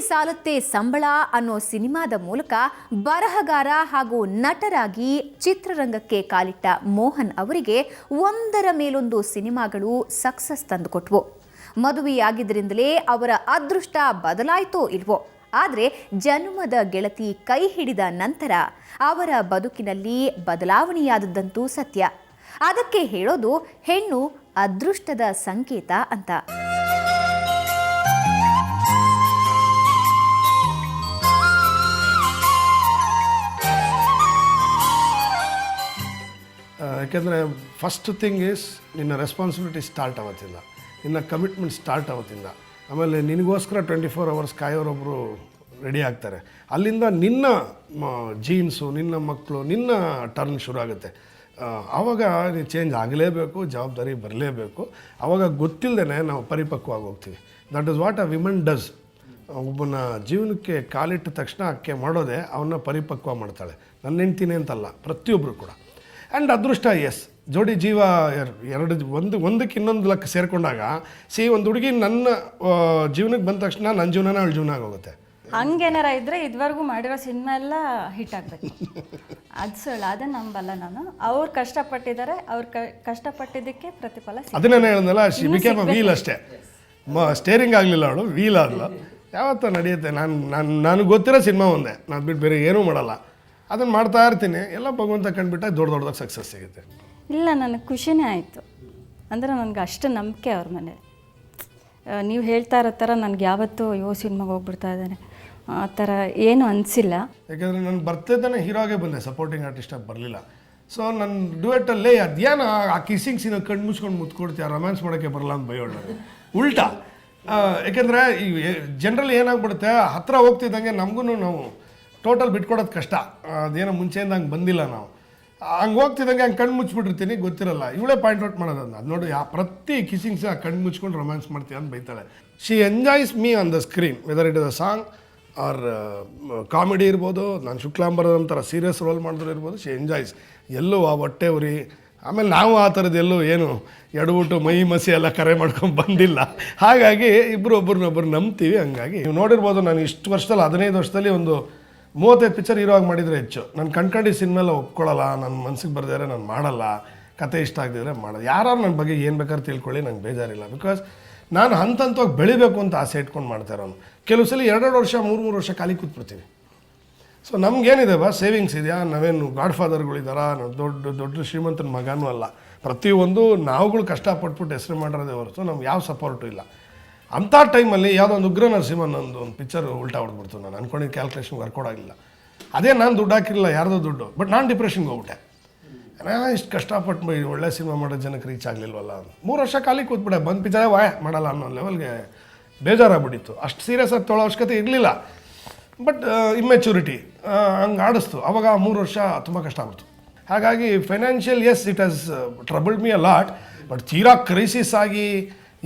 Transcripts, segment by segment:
ಸಾಲತ್ತೆ ಸಂಬಳ ಅನ್ನೋ ಸಿನಿಮಾದ ಮೂಲಕ ಬರಹಗಾರ ಹಾಗೂ ನಟರಾಗಿ ಚಿತ್ರರಂಗಕ್ಕೆ ಕಾಲಿಟ್ಟ ಮೋಹನ್ ಅವರಿಗೆ ಒಂದರ ಮೇಲೊಂದು ಸಿನಿಮಾಗಳು ಸಕ್ಸಸ್ ತಂದುಕೊಟ್ವು. ಮದುವೆಯಾಗಿದ್ದರಿಂದಲೇ ಅವರ ಅದೃಷ್ಟ ಬದಲಾಯಿತೋ ಇಲ್ವೋ, ಆದರೆ ಜನ್ಮದ ಗೆಳತಿ ಕೈ ಹಿಡಿದ ನಂತರ ಅವರ ಬದುಕಿನಲ್ಲಿ ಬದಲಾವಣೆಯಾದದ್ದಂತೂ ಸತ್ಯ. ಅದಕ್ಕೆ ಹೇಳೋದು ಹೆಣ್ಣು ಅದೃಷ್ಟದ ಸಂಕೇತ ಅಂತ. ಯಾಕೆಂದರೆ ಫಸ್ಟ್ ಥಿಂಗ್ ಈಸ್ ನಿನ್ನ ರೆಸ್ಪಾನ್ಸಿಬಿಲಿಟಿ ಸ್ಟಾರ್ಟ್ ಆವತ್ತಿಂದ, ನಿನ್ನ ಕಮಿಟ್ಮೆಂಟ್ ಸ್ಟಾರ್ಟ್ ಆವತ್ತಿಂದ. ಆಮೇಲೆ ನಿನಗೋಸ್ಕರ 24 hours ಕಾಯೋರೊಬ್ಬರು ರೆಡಿ ಆಗ್ತಾರೆ. ಅಲ್ಲಿಂದ ನಿನ್ನ ಜೀನ್ಸು, ನಿನ್ನ ಮಕ್ಕಳು, ನಿನ್ನ ಟರ್ನ್ ಶುರು ಆಗುತ್ತೆ. ಆವಾಗ ನೀವು ಚೇಂಜ್ ಆಗಲೇಬೇಕು, ಜವಾಬ್ದಾರಿ ಬರಲೇಬೇಕು. ಆವಾಗ ಗೊತ್ತಿಲ್ಲದೇ ನಾವು ಪರಿಪಕ್ವವಾಗಿ ಹೋಗ್ತೀವಿ. That is what a women does. ಒಬ್ಬನ ಜೀವನಕ್ಕೆ ಕಾಲಿಟ್ಟ ತಕ್ಷಣ ಆಕೆ ಮಾಡೋದೇ ಅವನ್ನ ಪರಿಪಕ್ವ ಮಾಡ್ತಾಳೆ. ನನ್ನ ಹೆಂಡ್ತಿನೇ ಅಂತಲ್ಲ, ಪ್ರತಿಯೊಬ್ಬರು ಕೂಡ. ಆ್ಯಂಡ್ ಅದೃಷ್ಟ, ಎಸ್, ಜೋಡಿ ಜೀವ ಒಂದಕ್ಕೆ ಇನ್ನೊಂದು ಲಕ್ಕ ಸೇರಿಕೊಂಡಾಗ ಒಂದು ಹುಡುಗಿ ನನ್ನ ಜೀವನಕ್ಕೆ ಬಂದ ತಕ್ಷಣ ನನ್ನ ಜೀವನನ ಅವಳ ಜೀವನ ಆಗೋಗುತ್ತೆ. ಹಂಗೇನಾರ ಇದ್ರೆ ಇದುವರೆಗೂ ಮಾಡಿರೋ ಸಿನಿಮಾ ಎಲ್ಲ ಹಿಟ್ ಆಗಬೇಕು. ಅದು ಸುಳ್ಳು, ಅದನ್ನು ನಂಬಲ್ಲ ನಾನು. ಅವ್ರು ಕಷ್ಟಪಟ್ಟಿದ್ದಾರೆ, ಅವ್ರು ಕಷ್ಟಪಟ್ಟಿದ್ದಕ್ಕೆ ಪ್ರತಿಫಲ. ಅದನ್ನೇ ಹೇಳಿದ್ನಲ್ಲ, ಶಿ ಬಿಕೇಮ್ ಅ ವೀಲ್ ಅಷ್ಟೇ. ಸ್ಟೇರಿಂಗ್ ಆಗಲಿಲ್ಲ, ಅವಳು ವೀಲ್ ಆದಳು. ಯಾವತ್ತೂ ನಡೆಯುತ್ತೆ. ನನಗೆ ಗೊತ್ತಿರೋ ಸಿನಿಮಾ ಒಂದೇ, ನಾನು ಬಿಟ್ಟು ಬೇರೆ ಏನೂ ಮಾಡಲ್ಲ. ಅದನ್ನು ಮಾಡ್ತಾ ಇರ್ತೀನಿ. ಎಲ್ಲ ಭಗವಂತ ಕಂಡುಬಿಟ್ಟಾಗ ದೊಡ್ಡದಾಗಿ ಸಕ್ಸಸ್ ಸಿಗುತ್ತೆ. ಇಲ್ಲ, ನನಗೆ ಖುಷಿನೇ ಆಯಿತು. ಅಂದರೆ ನನಗೆ ಅಷ್ಟು ನಂಬಿಕೆ ಅವ್ರ ಮೇಲೆ. ನೀವು ಹೇಳ್ತಾ ಇರೋ ಥರ ನನಗೆ ಯಾವತ್ತೂ ಸಿನಿಮಾಗೆ ಹೋಗ್ಬಿಡ್ತಾ ಇದ್ದಾನೆ ಆ ಥರ ಏನೂ ಅನಿಸಿಲ್ಲ. ಯಾಕೆಂದರೆ ನಾನು ಬರ್ತಿದ್ದಾನೆ ಹೀರೋಗೆ ಬಂದೆ, ಸಪೋರ್ಟಿಂಗ್ ಆರ್ಟಿಸ್ಟಾಗಿ ಬರಲಿಲ್ಲ. ಸೊ ನನ್ನ ಡ್ಯೂಯೆಟಲ್ಲೇ ಅದೇನು ಆ ಕಿಸ್ಸಿಂಗ್ ಸೀನ ಕಣ್ಣು ಮುಚ್ಕೊಂಡು ಮುತ್ಕೊಡ್ತೀಯ, ರೊಮ್ಯಾನ್ಸ್ ಮಾಡೋಕ್ಕೆ ಬರಲ್ಲ ಅಂತ ಬೈಯೋಳು ನನಗೆ. ಉಲ್ಟಾ. ಯಾಕೆಂದರೆ ಈ ಜನರಲಿ ಏನಾಗ್ಬಿಡುತ್ತೆ, ಹತ್ತಿರ ಹೋಗ್ತಿದ್ದಂಗೆ ನಮಗೂ ನಾವು ಟೋಟಲ್ ಬಿಟ್ಕೊಡೋದು ಕಷ್ಟ. ಅದೇನೋ ಮುಂಚೆಯಿಂದ ಹಂಗೆ ಬಂದಿಲ್ಲ ನಾವು. ಹಂಗೆ ಹೋಗ್ತಿದ್ದಂಗೆ ಹಂಗೆ ಕಣ್ಣು ಮುಚ್ಚಿಬಿಟ್ಟಿರ್ತೀನಿ, ಗೊತ್ತಿರಲ್ಲ. ಇವಳೇ ಪಾಯಿಂಟ್ ಔಟ್ ಮಾಡೋದನ್ನ. ಅದು ನೋಡಿ, ಪ್ರತಿ ಕಿಸ್ಸಿಂಗ್ಸ್ ಕಣ್ಣು ಮುಚ್ಕೊಂಡು ರೊಮ್ಯಾನ್ಸ್ ಮಾಡ್ತೀವಿ ಅಂತ ಬೈತಾಳೆ. She enjoys me on the screen, whether it is a song or comedy ಇರ್ಬೋದು, ನಾನು ಶುಕ್ಲಾಂಬರದಂಥರ ಸೀರಿಯಸ್ ರೋಲ್ ಮಾಡಿದ್ರು ಇರ್ಬೋದು. She enjoys. ಎಲ್ಲೂ ಆ ಹೊಟ್ಟೆ ಉರಿ, ಆಮೇಲೆ ನಾವು ಆ ಥರದ್ದು ಎಲ್ಲೂ ಏನು ಎಡಬಿಟ್ಟು ಮೈ ಮಸಿ ಎಲ್ಲ ಕರೆ ಮಾಡ್ಕೊಂಡು ಬಂದಿಲ್ಲ. ಹಾಗಾಗಿ ಒಬ್ಬರನ್ನೊಬ್ಬರು ನಂಬ್ತೀವಿ. ಹಂಗಾಗಿ ನೀವು ನೋಡಿರ್ಬೋದು, ನಾನು ಇಷ್ಟು ವರ್ಷದಲ್ಲಿ 15 ವರ್ಷದಲ್ಲಿ ಒಂದು 35 ಪಿಕ್ಚರ್ ಹೀರೋ ಆಗಿ ಮಾಡಿದರೆ ಹೆಚ್ಚು. ನಾನು ಕಂಡ್ಕೊಂಡು ಸಿನಿಮೆಲ್ಲ ಒಪ್ಕೊಳ್ಳಲ್ಲ, ನನ್ನ ಮನ್ಸಿಗೆ ಬರ್ದಿದ್ರೆ ನಾನು ಮಾಡಲ್ಲ, ಕತೆ ಇಷ್ಟ ಆಗದಿದ್ರೆ ಮಾಡೋದು. ಯಾರು ನನ್ನ ಬಗ್ಗೆ ಏನು ಬೇಕಾದ್ರೂ ತಿಳ್ಕೊಳ್ಳಿ, ನಂಗೆ ಬೇಜಾರಿಲ್ಲ. ಬಿಕಾಸ್ ನಾನು ಹಂತವಾಗಿ ಬೆಳಿಬೇಕು ಅಂತ ಆಸೆ ಇಟ್ಕೊಂಡು ಮಾಡ್ತಾ ಇರೋನು. ಕೆಲವು ಸಲ 2 ವರ್ಷ 3 ವರ್ಷ ಖಾಲಿ ಕೂತ್ಬಿಡ್ತೀವಿ. ಸೊ ನಮಗೇನಿದೆ ಸೇವಿಂಗ್ಸ್ ಇದೆಯಾ? ನಾವೇನು ಗಾಡ್ ಫಾದರ್ಗಳಿದ್ದಾರ? ನಾವು ದೊಡ್ಡ ಶ್ರೀಮಂತನ ಮಗನೂ ಅಲ್ಲ. ಪ್ರತಿಯೊಂದು ನಾವುಗಳು ಕಷ್ಟಪಟ್ಬಿಟ್ಟು ಹೆಸರು ಮಾಡಿರೋದೇ ಹೊರತು ನಮ್ಗೆ ಯಾವ ಸಪೋರ್ಟು ಇಲ್ಲ. ಅಂಥ ಟೈಮಲ್ಲಿ ಯಾವುದೋ ಒಂದು ಉಗ್ರ ನರಸಿಂಹನ್ ಒಂದು ಪಿಕ್ಚರ್ ಉಲ್ಟಾ ಹೊಡೆದ್ಬಿಡ್ತು. ನಾನು ಅಂದ್ಕೊಂಡಿದ್ದು ಕ್ಯಾಲ್ಕುಲೇಷನ್ ವರ್ಕೌಟ್ ಆಗಿಲ್ಲ. ಅದೇ ನಾನು ದುಡ್ಡು ಹಾಕಿರಲಿಲ್ಲ, ಯಾರ್ದೋ ದುಡ್ಡು. ಬಟ್ ನಾನು ಡಿಪ್ರೆಷನ್ಗೆ ಹೋಗ್ಬಿಟ್ಟೆ. ಇಷ್ಟು ಕಷ್ಟಪಟ್ಟು ಒಳ್ಳೆ ಸಿನಿಮಾ ಮಾಡೋ ಜನಕ್ಕೆ ರೀಚ್ ಆಗಲಿಲ್ವಲ್ಲ. 3 ವರ್ಷ ಖಾಲಿ ಕೂತ್ಬಿಟ್ಟೆ. ಬಂದು ಪಿಕ್ಚರೇ ಮಾಡಲ್ಲ ಅನ್ನೋ ಲೆವೆಲ್ಗೆ ಬೇಜಾರಾಗ್ಬಿಟ್ಟಿತ್ತು. ಅಷ್ಟು ಸೀರಿಯಸ್ ಆಗಿ ತೊಗೊಳ್ಳೋ ಅವಶ್ಯಕತೆ ಇರಲಿಲ್ಲ. ಬಟ್ ಇಮ್ಮೆಚುರಿಟಿ ಹಂಗೆ ಆಡಿಸ್ತು. ಅವಾಗ 3 ವರ್ಷ ತುಂಬ ಕಷ್ಟ ಆಗ್ಬಿಡ್ತು. ಹಾಗಾಗಿ financial, yes, it has troubled me a lot. But ತೀರಾ ಕ್ರೈಸಿಸ್ ಆಗಿ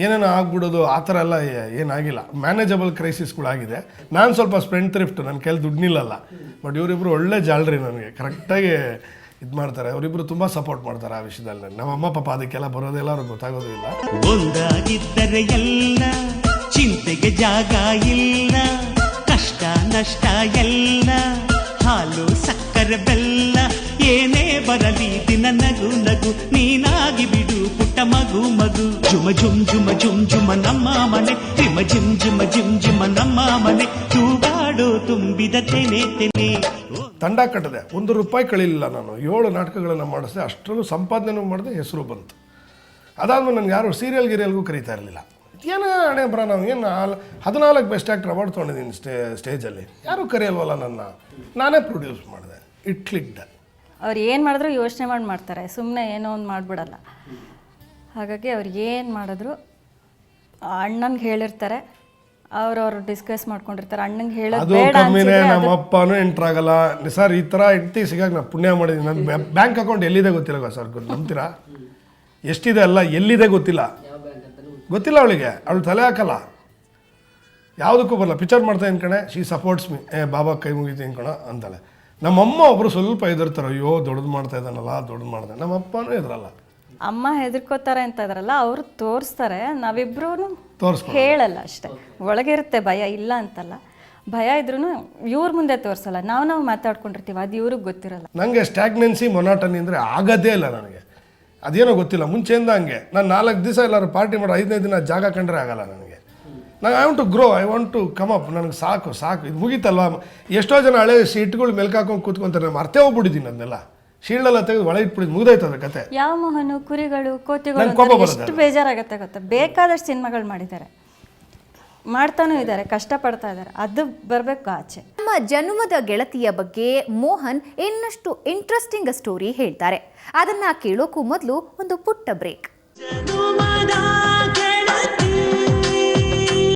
ಏನೇನೋ ಆಗ್ಬಿಡೋದು ಆ ಥರ ಎಲ್ಲ ಏನಾಗಿಲ್ಲ. ಮ್ಯಾನೇಜಬಲ್ ಕ್ರೈಸಿಸ್ಗಳಾಗಿದೆ. ನಾನು ಸ್ವಲ್ಪ ಸ್ಪೆಂಡ್ ಥ್ರಿಫ್ಟ್, ನನ್ನ ಕೈಲಿ ದುಡ್ಡು ನಿಲ್ಲಲ್ಲ. ಬಟ್ ಇವರಿಬ್ಬರು ಒಳ್ಳೆ ಜಾಲ್ರಿ, ನನಗೆ ಕರೆಕ್ಟಾಗಿ ಇದು ಮಾಡ್ತಾರೆ. ಅವರಿಬ್ಬರು ತುಂಬ ಸಪೋರ್ಟ್ ಮಾಡ್ತಾರೆ ಆ ವಿಷಯದಲ್ಲಿ. ನಮ್ಮ ಅಮ್ಮ ಪಾಪ ಅದಕ್ಕೆಲ್ಲ ಬರೋದೆಲ್ಲ ಅವ್ರಿಗೆ ಗೊತ್ತಾಗೋದು ಇಲ್ಲ. ಒಂದಾಗಿದ್ದರೆ ಎಲ್ಲ ಚಿಂತೆಗೆ ಜಾಗ ಇಲ್ಲ, ಕಷ್ಟ ನಷ್ಟ ಎಲ್ಲ ಹಾಲು ಸಕ್ಕರೆ ಬೆಲ್ಲ ಏನೇ ಬರಲಿ ದಿನ ನಗು ನಗು ನೀನಾಗಿ ಬಿಡು ಪುಟ್ಟ ಮಗು ಮಗು. ಜುಮ ಜುಮ್ ಜುಮ ಜುಮ್ ಜುಮ ನಮ್ಮ ಮನೆ, ರಿಮ ಜಿಮ್ ಜಿಮ ಜಿಮ್ ಜಿಮ ನಮ್ಮ ಮನೆ, ತೂಗಾಡೋ ತುಂಬಿದ ತೆನೆ ತೆನೆ. ತಂಡ ಕಟ್ಟದೆ, ₹1 ಕಳೀಲಿಲ್ಲ. ನಾನು 7 ನಾಟಕಗಳನ್ನು ಮಾಡಿಸಿದೆ. ಅಷ್ಟರಲ್ಲೂ ಸಂಪಾದನೆ ಮಾಡಿದೆ, ಹೆಸರು ಬಂತು. ಅದಾದ್ಮೇಲೆ ನನಗೆ ಯಾರು ಸೀರಿಯಲ್ಗೂ ಕರೀತಾ ಇರಲಿಲ್ಲ. ಏನೋ ಹಣೆ ಬರ, ನಾವು ಏನು 14 ಬೆಸ್ಟ್ ಆ್ಯಕ್ಟರ್ ಅವಾರ್ಡ್ ತೊಗೊಂಡಿದ್ದೀನಿ ಸ್ಟೇಜಲ್ಲಿ. ಯಾರೂ ಕರೆಯಲ್ವಲ್ಲ ನನ್ನ. ನಾನೇ ಪ್ರೊಡ್ಯೂಸ್ ಮಾಡಿದೆ. It clicked. ಅವ್ರು ಏನು ಮಾಡಿದ್ರು ಯೋಚನೆ ಮಾಡ್ತಾರೆ, ಸುಮ್ಮನೆ ಏನೋ ಒಂದು ಮಾಡಿಬಿಡಲ್ಲ. ಹಾಗಾಗಿ ಅವ್ರು ಏನು ಮಾಡಿದ್ರು ಅಣ್ಣಂಗೆ ಹೇಳಿರ್ತಾರೆ, ಅವ್ರವ್ರು ಡಿಸ್ಕಸ್ ಮಾಡ್ಕೊಂಡಿರ್ತಾರೆ. ಅಣ್ಣಂಗೆ ಹೇಳೋದು ಬೇಡ ಕಮ್ಮಿನೇ. ನಮ್ಮ ಅಪ್ಪನೂ ಎಂಟ್ರಾಗಲ್ಲ. ಸರ್ ಈ ಥರ ಹೆಂಡ್ತಿ ಸಿಗಾಗ ನಾನು ಪುಣ್ಯ ಮಾಡಿದ್ದೀನಿ. ನನ್ನ ಬ್ಯಾಂಕ್ ಅಕೌಂಟ್ ಎಲ್ಲಿದೆ ಗೊತ್ತಿಲ್ಲ ಸರ್. ನಂಬ್ತೀರಾ? ಎಷ್ಟಿದೆ ಅಲ್ಲ, ಎಲ್ಲಿದೆ ಗೊತ್ತಿಲ್ಲ ಅವಳಿಗೆ. ಅವಳು ತಲೆ ಹಾಕಲ್ಲ, ಯಾವುದಕ್ಕೂ ಬರಲ್ಲ. ಪಿಕ್ಚರ್ ಮಾಡ್ತಾ ಕಣೆ, ಶಿ ಸಪೋರ್ಟ್ಸ್ ಮೀ. ಬಾಬಾ ಕೈ ಮುಗಿತು ಕಣ ಅಂತಾಳೆ. ನಮ್ಮಮ್ಮ ಒಬ್ಬರು ಸ್ವಲ್ಪ ಹೆದರ್ತಾರೆ, ಅಯ್ಯೋ ದೊಡ್ಡದು ಮಾಡ್ತಾ ಇದ್ದಾನಲ್ಲ, ದೊಡ್ಡದು ಮಾಡ್ದೆ. ನಮ್ಮ ಅಪ್ಪನೂ ಹೆದರಲ್ಲ. ಅಮ್ಮ ಹೆದರ್ಕೋತಾರೆ ಅಂತ ಇದ್ರಲ್ಲ, ಅವರು ತೋರಿಸ್ತಾರೆ. ನಾವಿಬ್ರು ಹೇಳಲ್ಲ ಅಷ್ಟೇ. ಒಳಗಿರುತ್ತೆ ಭಯ, ಇಲ್ಲ ಅಂತಲ್ಲ. ಭಯ ಇದ್ರೂ ಇವ್ರ ಮುಂದೆ ತೋರಿಸಲ್ಲ, ನಾವು ಮಾತಾಡ್ಕೊಂಡಿರ್ತೀವಿ, ಅದು ಇವ್ರಿಗೆ ಗೊತ್ತಿರಲ್ಲ. ನನಗೆ ಸ್ಟ್ಯಾಗ್ನೆನ್ಸಿ ಮೊನಾಟನಿ ಅಂದರೆ ಆಗೋದೇ ಇಲ್ಲ ನನಗೆ. ಅದೇನೋ ಗೊತ್ತಿಲ್ಲ, ಮುಂಚೆಯಿಂದ ಹಂಗೆ. ನಾನು 4 ದಿವಸ ಎಲ್ಲರೂ ಪಾರ್ಟಿ ಮಾಡೋ 5ನೇ ದಿನ ಜಾಗ ಕಂಡ್ರೆ ಆಗಲ್ಲ ನನಗೆ. ನಾನು I want to grow, I want to come up. ನನಗೆ ಸಾಕು ಇದು ಮುಗೀತಲ್ವ. ಎಷ್ಟೋ ಜನ ಹಳೆ ಶೀಟ್ಗಳು ಮೆಲ್ಕಾಕೊಂಡು ಕೂತ್ಕೊಂತಾರೆ, ನಾನು ಮರ್ತೇ ಹೋಗ್ಬಿಟ್ಟಿದ್ದೀನಿ ಅದನ್ನೆಲ್ಲ. ಶೀಲ್ಡೆಲ್ಲ ತೆಗೆದು ಒಳಗೆ ಇಟ್ಬಿಟ್ಟು ಮುಗ್ದೋಯ್ತದೆ ಕತೆ. ಯಾವ ಮೋಹನು ಕುರಿಗಳು ನಂಗ್ ಕೋತಿಗಳು ಕೋಪ ಅಂತ ಬರುತ್ತೆ ಎಷ್ಟು ಬೇಜಾರಾಗತ್ತೆ ಗೊತ್ತಾ. ಬೇಕಾದಷ್ಟು ಸಿನಿಮಾಗಳು ಮಾಡಿದ್ದಾರೆ, ಮಾಡ್ತಾನೂ ಇದ್ದಾರೆ, ಕಷ್ಟಪಡ್ತಾ ಇದ್ದಾರೆ, ಅದು ಬರಬೇಕು ಆಚೆ. ನಮ್ಮ ಜನ್ಮದ ಗೆಳತಿಯ ಬಗ್ಗೆ ಮೋಹನ್ ಇನ್ನಷ್ಟು ಇಂಟ್ರೆಸ್ಟಿಂಗ್ ಸ್ಟೋರಿ ಹೇಳ್ತಾರೆ. ಅದನ್ನ ಕೇಳೋಕ್ಕೂ ಮೊದಲು ಒಂದು ಪುಟ್ಟ ಬ್ರೇಕ್. ಜನುಮದ